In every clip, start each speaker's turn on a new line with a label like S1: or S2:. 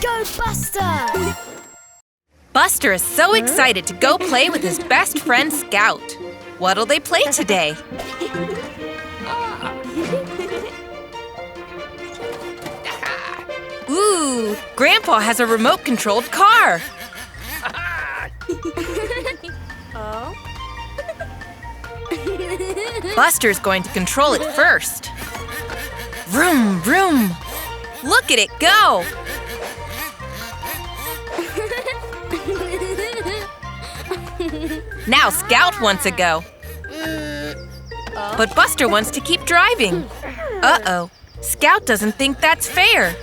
S1: Go, Buster!
S2: Buster is so excited to go play with his best friend Scout. What'll they play today? Ooh, Grandpa has a remote-controlled car. Buster's going to control it first. Vroom, vroom. Look at it go. Now Scout wants to go. But Buster wants to keep driving. Uh-oh, Scout doesn't think that's fair.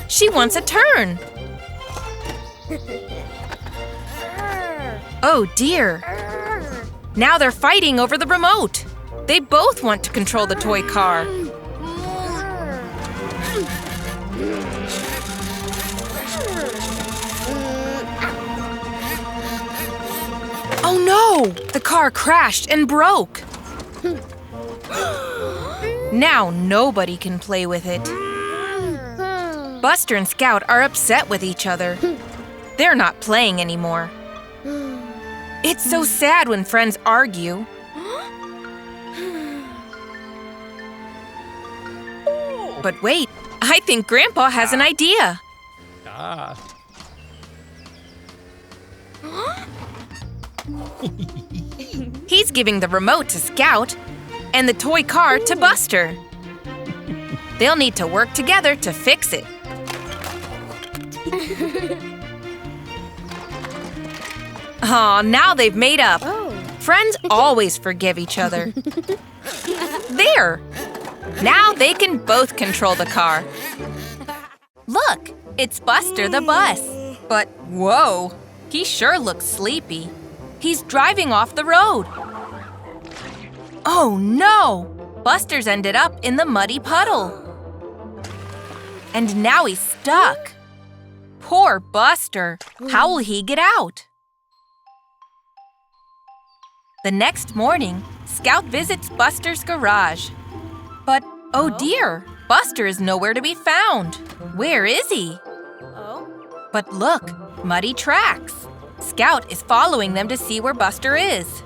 S2: She wants a turn. Oh dear. Now they're fighting over the remote. They both want to control the toy car. Oh no! The car crashed and broke. Now nobody can play with it. Buster and Scout are upset with each other. They're not playing anymore. It's so sad when friends argue. But wait, I think Grandpa has an idea. He's giving the remote to Scout and the toy car to Buster. They'll need to work together to fix it. Aw, now they've made up. Friends always forgive each other. There! Now they can both control the car. Look, it's Buster the bus. But whoa, he sure looks sleepy. He's driving off the road. Oh no! Buster's ended up in the muddy puddle. And now he's stuck. Poor Buster. How will he get out? The next morning, Scout visits Buster's garage. But, oh dear, Buster is nowhere to be found. Where is he? But look, muddy tracks. Scout is following them to see where Buster is.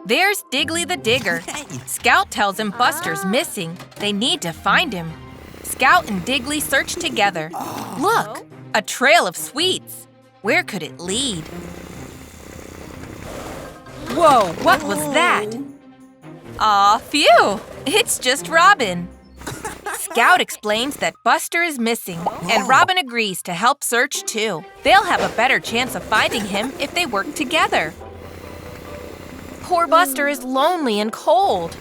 S2: There's Diggly the Digger. Scout tells him Buster's missing. They need to find him. Scout and Diggly search together. Look, a trail of sweets. Where could it lead? Whoa, what was that? Aw, phew! It's just Robin. Scout explains that Buster is missing, and Robin agrees to help search too. They'll have a better chance of finding him if they work together. Poor Buster is lonely and cold.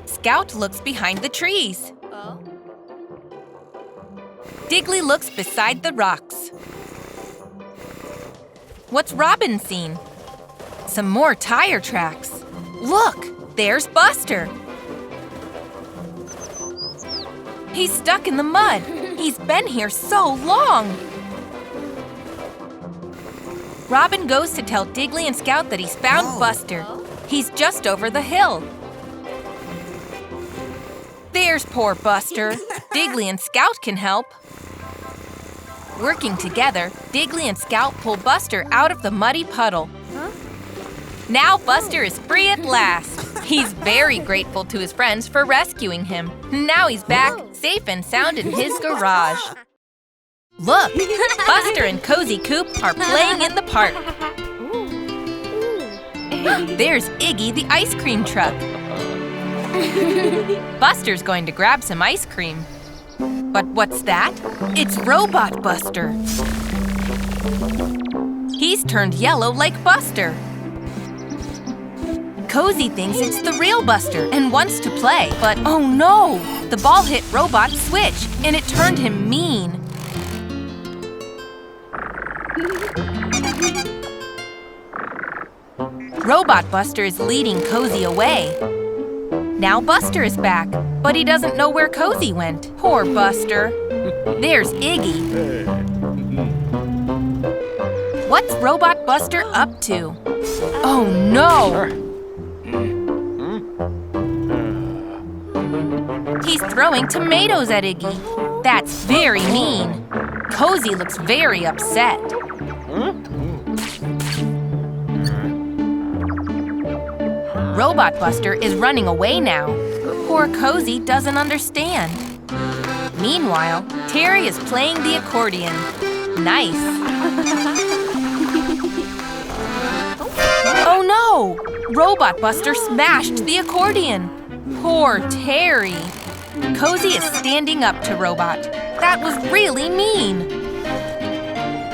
S2: Scout looks behind the trees. Diggly looks beside the rocks. What's Robin seen? Some more tire tracks. Look, there's Buster. He's stuck in the mud. He's been here so long. Robin goes to tell Diggly and Scout that he's found Buster. He's just over the hill. There's poor Buster. Diggly and Scout can help. Working together, Diggly and Scout pull Buster out of the muddy puddle. Now Buster is free at last. He's very grateful to his friends for rescuing him. Now he's back, safe and sound in his garage. Look, Buster and Cozy Coop are playing in the park. There's Iggy the ice cream truck. Buster's going to grab some ice cream. But what's that? It's Robot Buster. He's turned yellow like Buster. Cozy thinks it's the real Buster and wants to play. But oh no! The ball hit Robot's switch and it turned him mean. Robot Buster is leading Cozy away. Now Buster is back, but he doesn't know where Cozy went. Poor Buster. There's Iggy. What's Robot Buster up to? Oh no! He's throwing tomatoes at Iggy. That's very mean. Cozy looks very upset. Robot Buster is running away now. Poor Cozy doesn't understand. Meanwhile, Terry is playing the accordion. Nice. Oh no! Robot Buster smashed the accordion. Poor Terry. Cozy is standing up to Robot. That was really mean.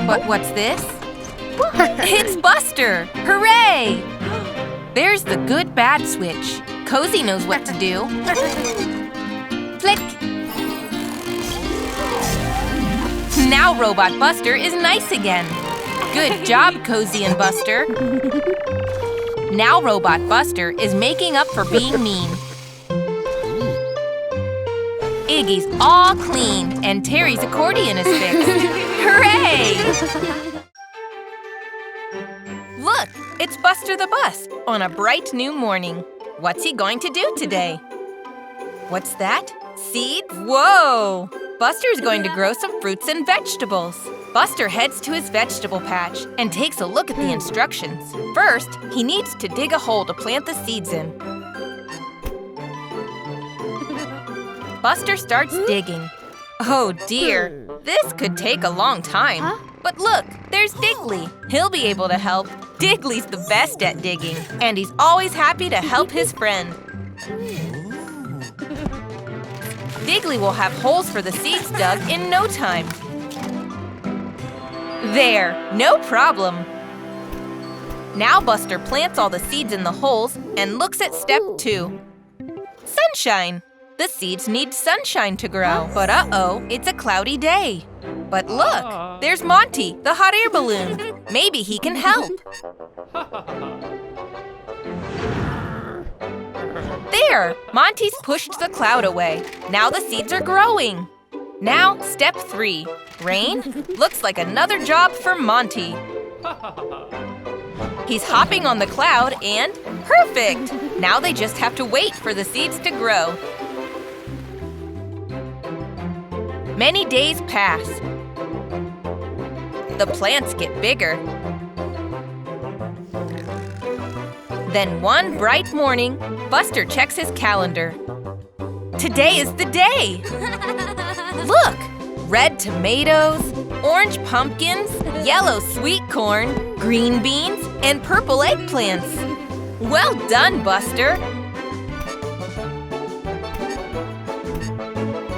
S2: But what's this? It's Buster! Hooray! There's the good-bad switch. Cozy knows what to do. Flick! Now Robot Buster is nice again. Good job, Cozy and Buster. Now Robot Buster is making up for being mean. Iggy's all clean, and Terry's accordion is fixed. Hooray! Look, it's Buster the Bus on a bright new morning. What's he going to do today? What's that? Seeds? Whoa! Buster's going to grow some fruits and vegetables. Buster heads to his vegetable patch and takes a look at the instructions. First, he needs to dig a hole to plant the seeds in. Buster starts digging. Oh dear, this could take a long time. But look, there's Diggly. He'll be able to help. Diggly's the best at digging, and he's always happy to help his friend. Diggly will have holes for the seeds dug in no time. There, no problem. Now Buster plants all the seeds in the holes and looks at step 2. Sunshine. The seeds need sunshine to grow. But uh-oh, it's a cloudy day. But look, there's Monty, the hot air balloon. Maybe he can help. There, Monty's pushed the cloud away. Now the seeds are growing. Now, step 3. Rain? Looks like another job for Monty. He's hopping on the cloud and perfect! Now they just have to wait for the seeds to grow. Many days pass. The plants get bigger. Then one bright morning, Buster checks his calendar. Today is the day! Look! Red tomatoes, orange pumpkins, yellow sweet corn, green beans, and purple eggplants. Well done, Buster!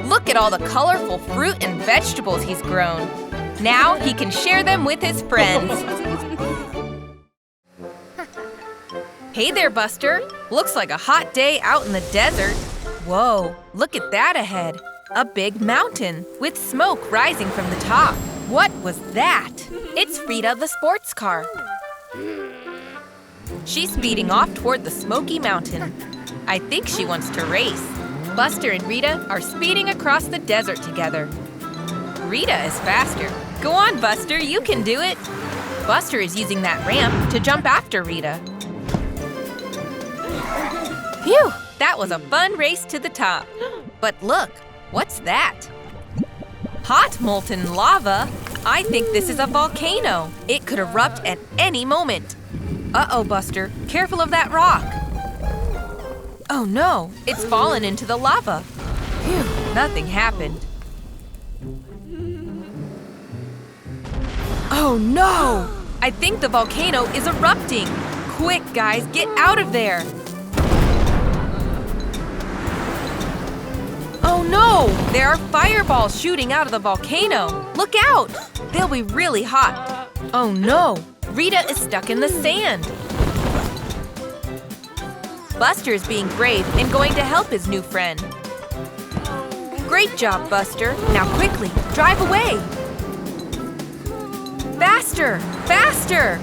S2: Look at all the colorful fruit and vegetables he's grown. Now he can share them with his friends. Hey there, Buster. Looks like a hot day out in the desert. Whoa, look at that ahead. A big mountain with smoke rising from the top. What was that? It's Rita the sports car. She's speeding off toward the smoky mountain. I think she wants to race. Buster and Rita are speeding across the desert together. Rita is faster. Go on, Buster, you can do it. Buster is using that ramp to jump after Rita. Phew, that was a fun race to the top. But look, what's that? Hot molten lava? I think this is a volcano. It could erupt at any moment. Uh-oh, Buster, careful of that rock. Oh no, it's fallen into the lava. Phew, nothing happened. Oh no! I think the volcano is erupting. Quick, guys, get out of there. Oh no! There are fireballs shooting out of the volcano. Look out! They'll be really hot. Oh no! Rita is stuck in the sand. Buster is being brave and going to help his new friend. Great job, Buster. Now quickly, drive away. Faster! Faster!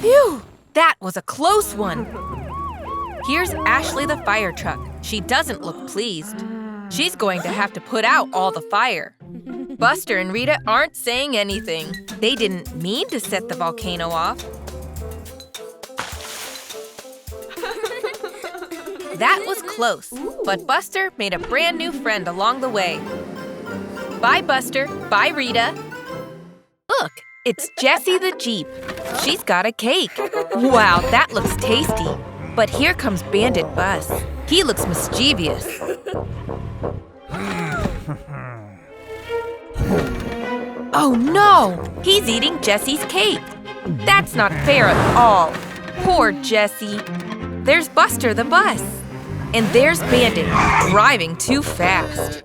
S2: Phew! That was a close one. Here's Ashley the fire truck. She doesn't look pleased. She's going to have to put out all the fire. Buster and Rita aren't saying anything. They didn't mean to set the volcano off. That was close, but Buster made a brand new friend along the way. Bye, Buster. Bye, Rita. Look, it's Jessie the Jeep. She's got a cake. Wow, that looks tasty. But here comes Bandit Bus. He looks mischievous. Oh no! He's eating Jessie's cake. That's not fair at all. Poor Jessie. There's Buster the bus. And there's Bandit, driving too fast.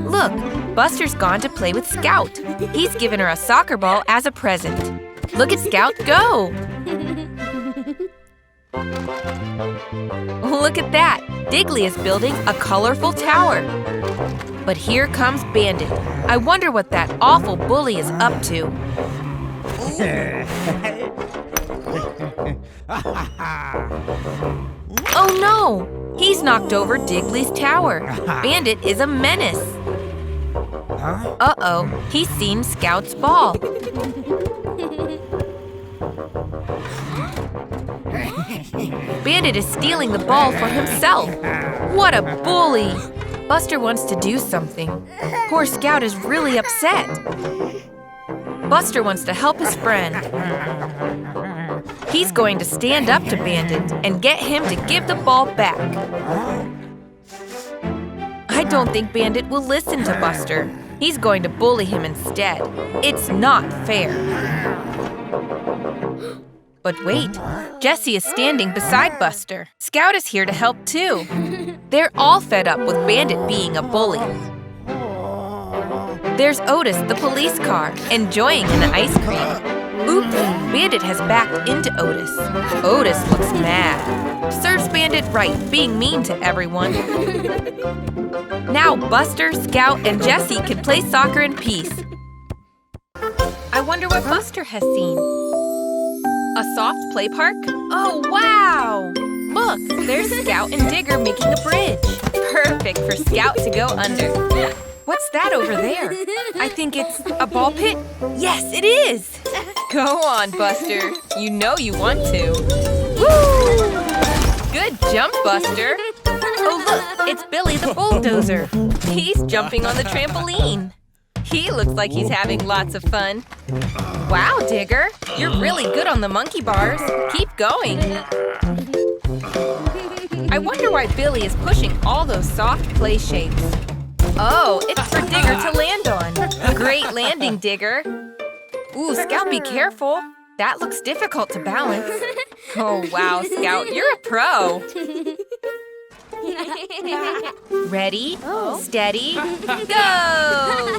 S2: Look, Buster's gone to play with Scout. He's given her a soccer ball as a present. Look at Scout go! Look at that! Diggly is building a colorful tower. But here comes Bandit. I wonder what that awful bully is up to. Oh no! He's knocked over Diggly's tower. Bandit is a menace. Uh-oh, he's seen Scout's ball. Bandit is stealing the ball for himself. What a bully! Buster wants to do something. Poor Scout is really upset. Buster wants to help his friend. He's going to stand up to Bandit and get him to give the ball back. I don't think Bandit will listen to Buster. He's going to bully him instead. It's not fair. But wait, Jessie is standing beside Buster. Scout is here to help too. They're all fed up with Bandit being a bully. There's Otis, the police car, enjoying an ice cream. Oops, Bandit has backed into Otis. Otis looks mad. Serves Bandit right, being mean to everyone. Now Buster, Scout, and Jessie can play soccer in peace. I wonder what Buster has seen. A soft play park? Oh, wow! Look, there's Scout and Digger making a bridge. Perfect for Scout to go under. What's that over there? I think it's a ball pit? Yes, it is! Go on, Buster. You know you want to. Woo! Good jump, Buster. Oh, look, it's Billy the bulldozer. He's jumping on the trampoline. He looks like he's having lots of fun. Wow, Digger, you're really good on the monkey bars. Keep going. I wonder why Billy is pushing all those soft play shapes. Oh, it's for Digger to land on. Great landing, Digger. Ooh, Scout, be careful. That looks difficult to balance. Oh, wow, Scout, you're a pro. Ready, steady, go!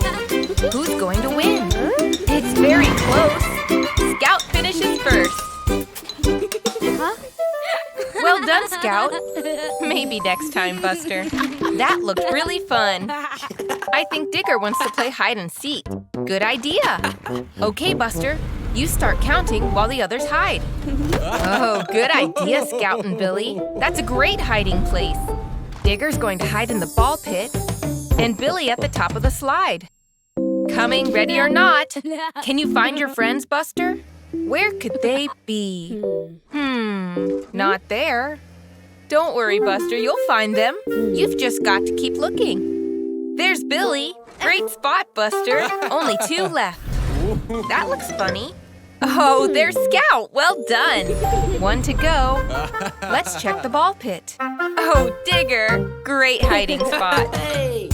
S2: Who's going to win? It's very close. Scout finishes first. Well done, Scout. Maybe next time, Buster. That looked really fun. I think Digger wants to play hide and seek. Good idea. Okay, Buster. You start counting while the others hide. Oh, good idea, Scout and Billy. That's a great hiding place. Digger's going to hide in the ball pit, and Billy at the top of the slide. Coming, ready or not. Can you find your friends, Buster? Where could they be? Not there. Don't worry, Buster, you'll find them. You've just got to keep looking. There's Billy. Great spot, Buster. Only 2 left. That looks funny. Oh, there's Scout. Well done. 1 to go. Let's check the ball pit. Oh, Digger. Great hiding spot.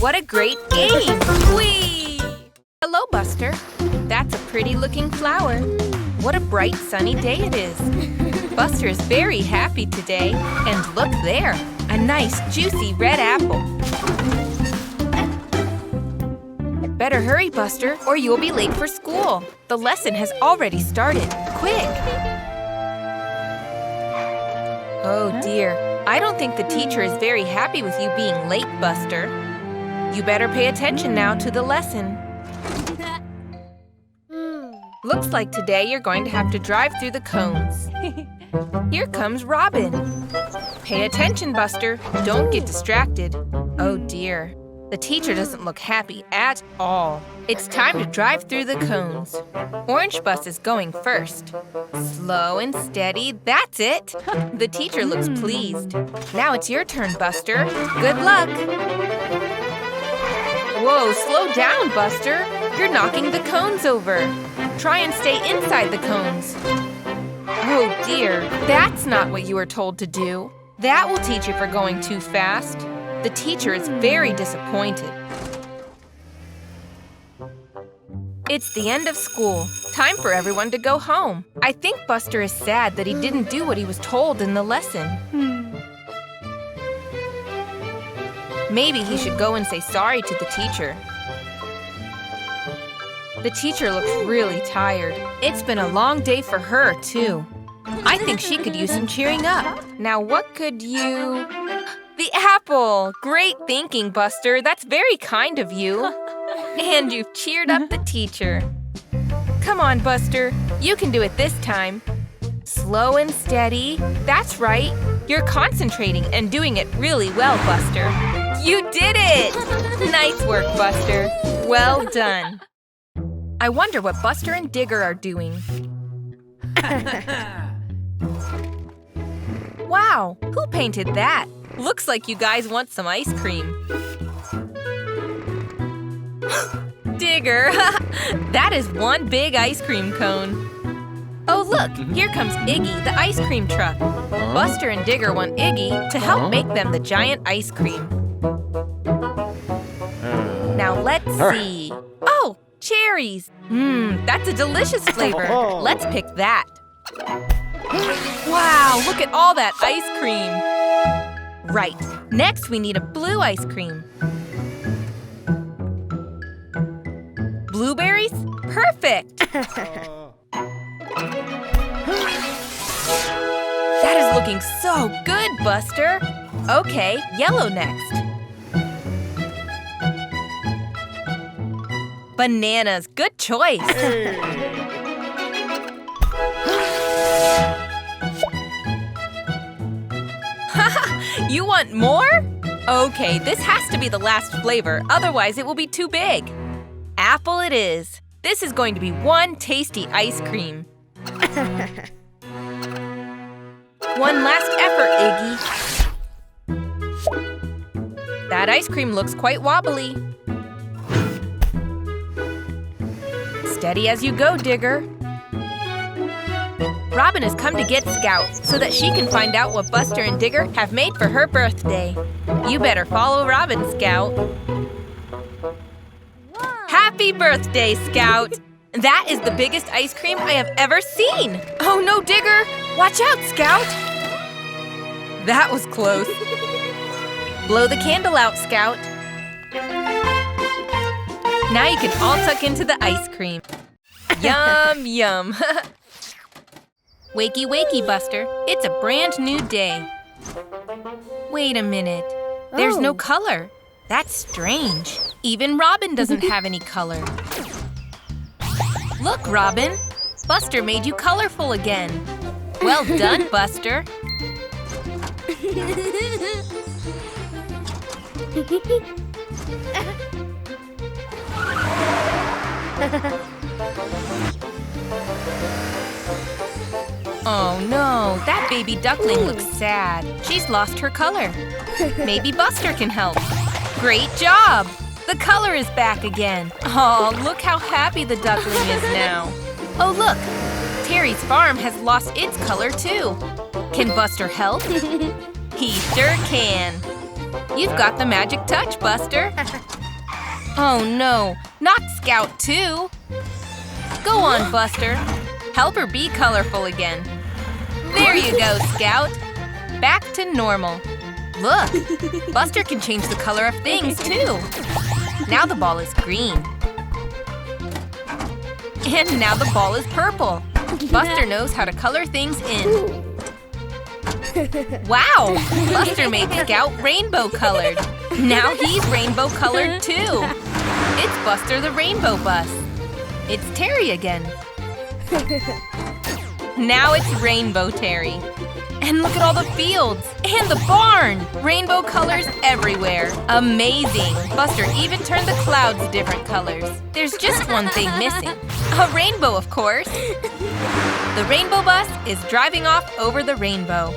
S2: What a great game. Whee! Hello, Buster. That's a pretty-looking flower. What a bright, sunny day it is. Buster is very happy today. And look there. A nice, juicy red apple. Better hurry, Buster, or you'll be late for school. The lesson has already started. Quick! Oh dear, I don't think the teacher is very happy with you being late, Buster. You better pay attention now to the lesson. Looks like today you're going to have to drive through the cones. Here comes Robin. Pay attention, Buster. Don't get distracted. Oh dear. The teacher doesn't look happy at all. It's time to drive through the cones. Orange bus is going first. Slow and steady, that's it. The teacher looks pleased. Now it's your turn, Buster. Good luck. Whoa, slow down, Buster. You're knocking the cones over. Try and stay inside the cones. Oh dear, that's not what you were told to do. That will teach you for going too fast. The teacher is very disappointed. It's the end of school. Time for everyone to go home. I think Buster is sad that he didn't do what he was told in the lesson. Maybe he should go and say sorry to the teacher. The teacher looks really tired. It's been a long day for her, too. I think she could use some cheering up. Now what could you... The apple! Great thinking, Buster. That's very kind of you. And you've cheered up the teacher. Come on, Buster. You can do it this time. Slow and steady. That's right. You're concentrating and doing it really well, Buster. You did it! Nice work, Buster. Well done. I wonder what Buster and Digger are doing. Wow, who painted that? Looks like you guys want some ice cream. Digger, that is one big ice cream cone. Oh look, here comes Iggy, the ice cream truck. Buster and Digger want Iggy to help make them the giant ice cream. Now let's see. Oh, cherries. That's a delicious flavor. Let's pick that. Wow, look at all that ice cream. Right, next we need a blue ice cream. Blueberries? Perfect! That is looking so good, Buster. Okay, yellow next. Bananas, good choice. You want more? Okay, this has to be the last flavor, otherwise it will be too big. Apple it is. This is going to be one tasty ice cream. One last effort, Iggy. That ice cream looks quite wobbly. Steady as you go, Digger. Robin has come to get Scout so that she can find out what Buster and Digger have made for her birthday. You better follow Robin, Scout. Happy birthday, Scout! That is the biggest ice cream I have ever seen! Oh no, Digger! Watch out, Scout! That was close. Blow the candle out, Scout. Now you can all tuck into the ice cream. Yum, yum. Wakey, wakey, Buster. It's a brand new day. Wait a minute. There's no color. That's strange. Even Robin doesn't have any color. Look, Robin. Buster made you colorful again. Well done, Buster. Oh no, that baby duckling looks sad. She's lost her color. Maybe Buster can help. Great job! The color is back again. Oh, look how happy the duckling is now. Oh look, Terry's farm has lost its color too. Can Buster help? He sure can. You've got the magic touch, Buster. Oh no, not Scout too. Go on, Buster. Help her be colorful again. There you go, Scout. Back to normal. Look, Buster can change the color of things too. Now the ball is green. And now the ball is purple. Buster knows how to color things in. Wow, Buster made Scout rainbow colored. Now he's rainbow colored too. It's Buster the Rainbow Bus. It's Terry again. Now it's Rainbow Terry. And look at all the fields and the barn! Rainbow colors everywhere. Amazing! Buster even turned the clouds different colors. There's just one thing missing. A rainbow, of course. The rainbow bus is driving off over the rainbow.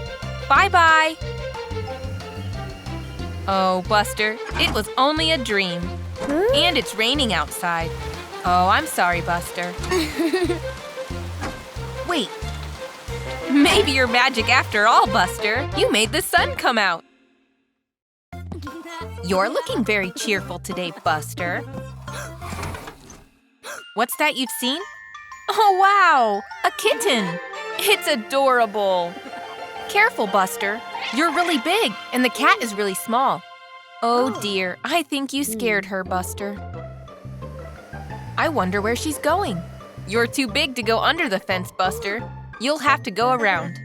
S2: Bye-bye! Oh, Buster, it was only a dream. And it's raining outside. Oh, I'm sorry, Buster. Wait. Maybe you're magic after all, Buster. You made the sun come out. You're looking very cheerful today, Buster. What's that you've seen? Oh, wow! A kitten! It's adorable! Careful, Buster. You're really big, and the cat is really small. Oh dear, I think you scared her, Buster. I wonder where she's going. You're too big to go under the fence, Buster. You'll have to go around.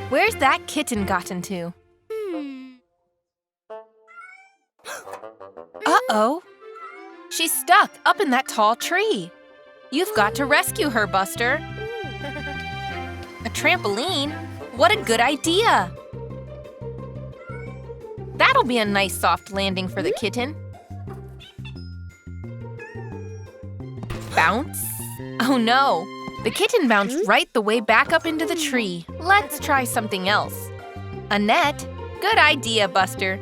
S2: Where's that kitten gotten to? Uh-oh. She's stuck up in that tall tree. You've got to rescue her, Buster. A trampoline? What a good idea! That'll be a nice soft landing for the kitten. Bounce? Oh no! The kitten bounced right the way back up into the tree. Let's try something else. A net? Good idea, Buster.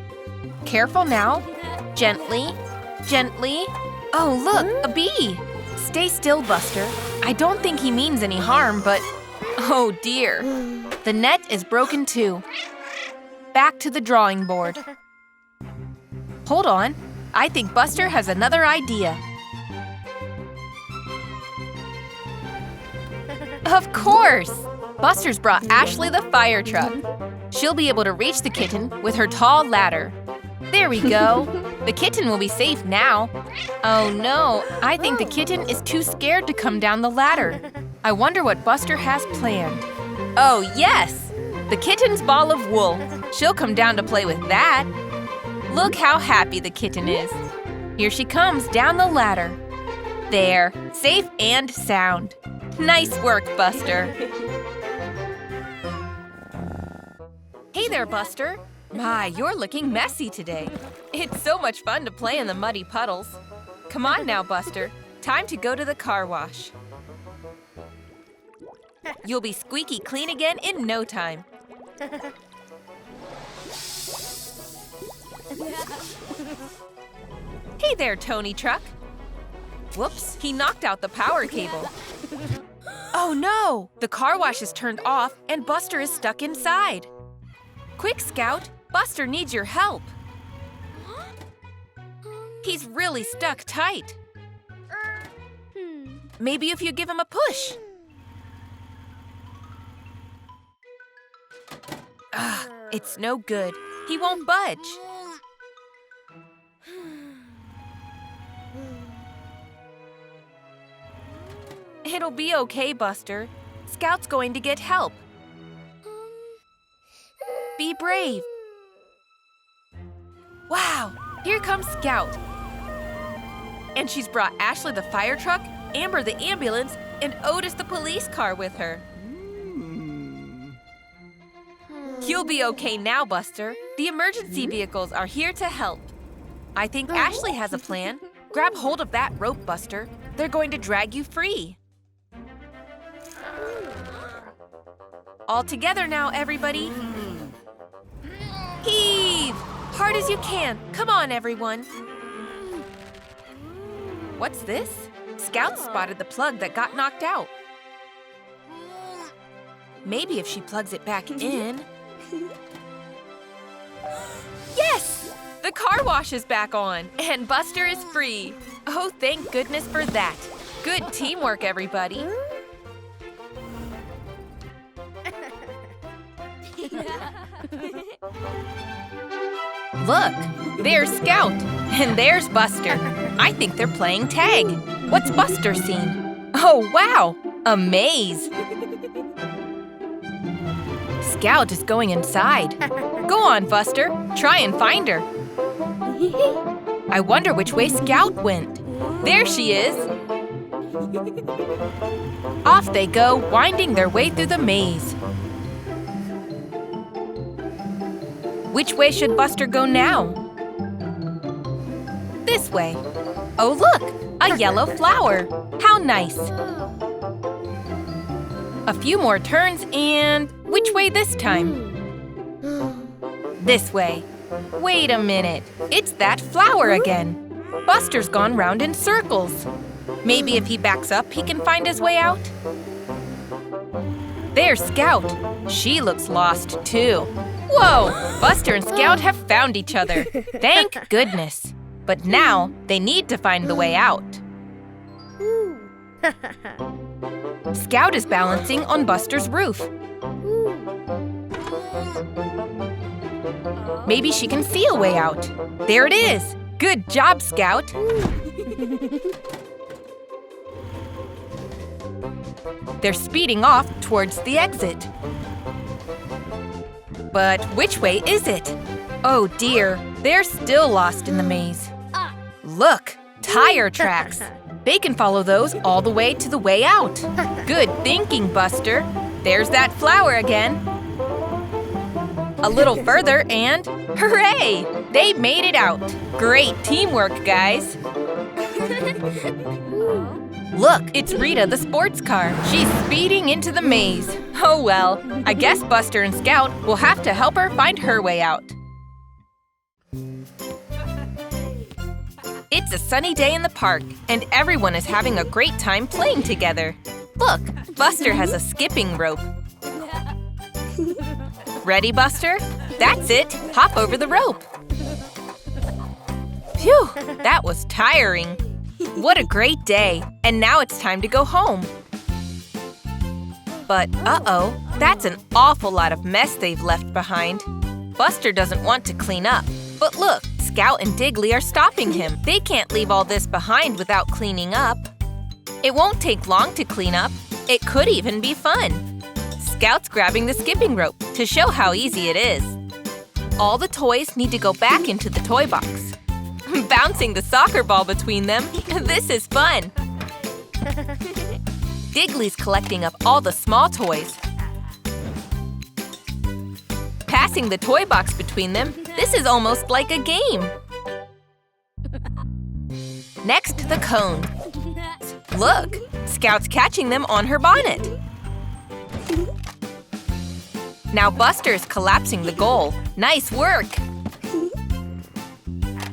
S2: Careful now. Gently. Gently. Oh, look, a bee! Stay still, Buster. I don't think he means any harm, but… oh dear. The net is broken too. Back to the drawing board. Hold on. I think Buster has another idea. Of course! Buster's brought Ashley the fire truck. She'll be able to reach the kitten with her tall ladder. There we go. The kitten will be safe now. Oh no, I think the kitten is too scared to come down the ladder. I wonder what Buster has planned. Oh yes! The kitten's ball of wool. She'll come down to play with that. Look how happy the kitten is. Here she comes down the ladder. There, safe and sound. Nice work, Buster. Hey there, Buster. My, you're looking messy today. It's so much fun to play in the muddy puddles. Come on now, Buster. Time to go to the car wash. You'll be squeaky clean again in no time. Hey there, Tony Truck. Whoops, he knocked out the power cable. Oh no! The car wash is turned off and Buster is stuck inside. Quick, Scout! Buster needs your help. He's really stuck tight. Maybe if you give him a push. It's no good. He won't budge. It'll be okay, Buster. Scout's going to get help. Be brave. Wow, here comes Scout. And she's brought Ashley the fire truck, Amber the ambulance, and Otis the police car with her. You'll be okay now, Buster. The emergency vehicles are here to help. I think Ashley has a plan. Grab hold of that rope, Buster. They're going to drag you free. All together now, everybody. Heave! Hard as you can. Come on, everyone. What's this? Scout spotted the plug that got knocked out. Maybe if she plugs it back in. Yes! The car wash is back on, and Buster is free. Oh, thank goodness for that. Good teamwork, everybody. Look, there's Scout, and there's Buster. I think they're playing tag. What's Buster seen? Oh, wow, a maze. Scout is going inside. Go on, Buster, try and find her. I wonder which way Scout went. There she is. Off they go, winding their way through the maze. Which way should Buster go now? This way. Oh, look! A yellow flower! How nice! A few more turns and… which way this time? This way. Wait a minute. It's that flower again. Buster's gone round in circles. Maybe if he backs up, he can find his way out? There's Scout. She looks lost, too. Whoa! Buster and Scout have found each other. Thank goodness. But now, they need to find the way out. Scout is balancing on Buster's roof. Maybe she can see a way out. There it is! Good job, Scout! They're speeding off towards the exit. But which way is it? Oh dear, they're still lost in the maze. Look, tire tracks. They can follow those all the way to the way out. Good thinking, Buster. There's that flower again. A little further and… hooray! They made it out. Great teamwork, guys. Look, it's Rita the sports car. She's speeding into the maze. Oh well, I guess Buster and Scout will have to help her find her way out. It's a sunny day in the park, and everyone is having a great time playing together. Look, Buster has a skipping rope. Ready, Buster? That's it. Hop over the rope. Phew, that was tiring. What a great day. And now it's time to go home. But uh-oh, that's an awful lot of mess they've left behind. Buster doesn't want to clean up. But look, Scout and Diggly are stopping him. They can't leave all this behind without cleaning up. It won't take long to clean up. It could even be fun. Scout's grabbing the skipping rope to show how easy it is. All the toys need to go back into the toy box. Bouncing the soccer ball between them. This is fun. Diggly's collecting up all the small toys. Passing the toy box between them. This is almost like a game. Next, the cone. Look, Scout's catching them on her bonnet. Now Buster's collapsing the goal. Nice work!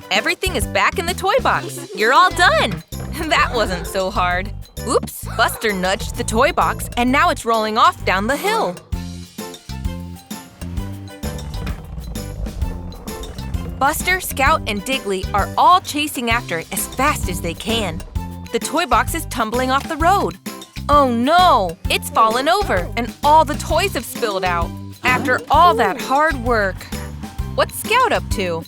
S2: Everything is back in the toy box. You're all done! That wasn't so hard. Oops, Buster nudged the toy box and now it's rolling off down the hill. Buster, Scout, and Diggly are all chasing after it as fast as they can. The toy box is tumbling off the road. Oh no! It's fallen over and all the toys have spilled out. After all that hard work. What's Scout up to?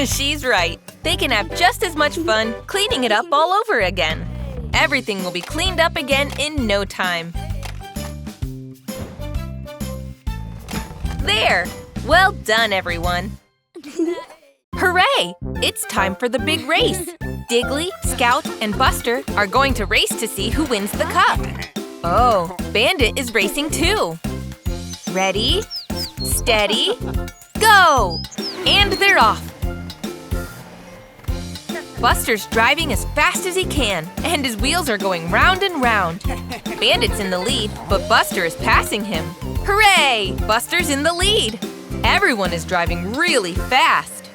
S2: She's right. They can have just as much fun cleaning it up all over again. Everything will be cleaned up again in no time. There! Well done, everyone. Hooray! It's time for the big race. Diggly, Scout, and Buster are going to race to see who wins the cup. Oh, Bandit is racing too. Ready, steady, go! And they're off. Buster's driving as fast as he can, and his wheels are going round and round. Bandit's in the lead, but Buster is passing him. Hooray! Buster's in the lead. Everyone is driving really fast.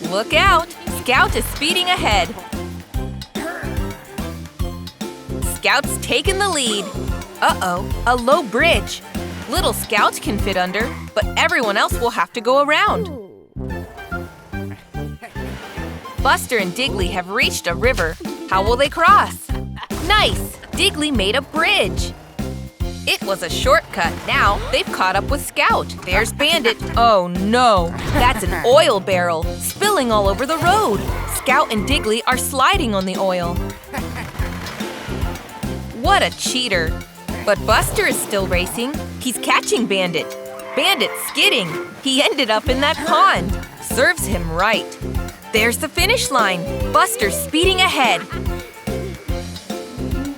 S2: Look out! Scout is speeding ahead. Scout's taken the lead. Uh-oh, a low bridge. Little Scout can fit under, but everyone else will have to go around. Buster and Diggly have reached a river. How will they cross? Nice! Diggly made a bridge. It was a shortcut. Now they've caught up with Scout. There's Bandit. Oh no! That's an oil barrel, spilling all over the road. Scout and Diggly are sliding on the oil. What a cheater! But Buster is still racing. He's catching Bandit. Bandit's skidding. He ended up in that pond. Serves him right. There's the finish line. Buster's speeding ahead.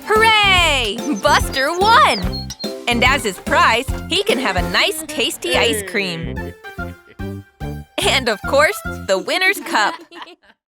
S2: Hooray! Buster won! And as his prize, he can have a nice, tasty ice cream. And of course, the winner's cup.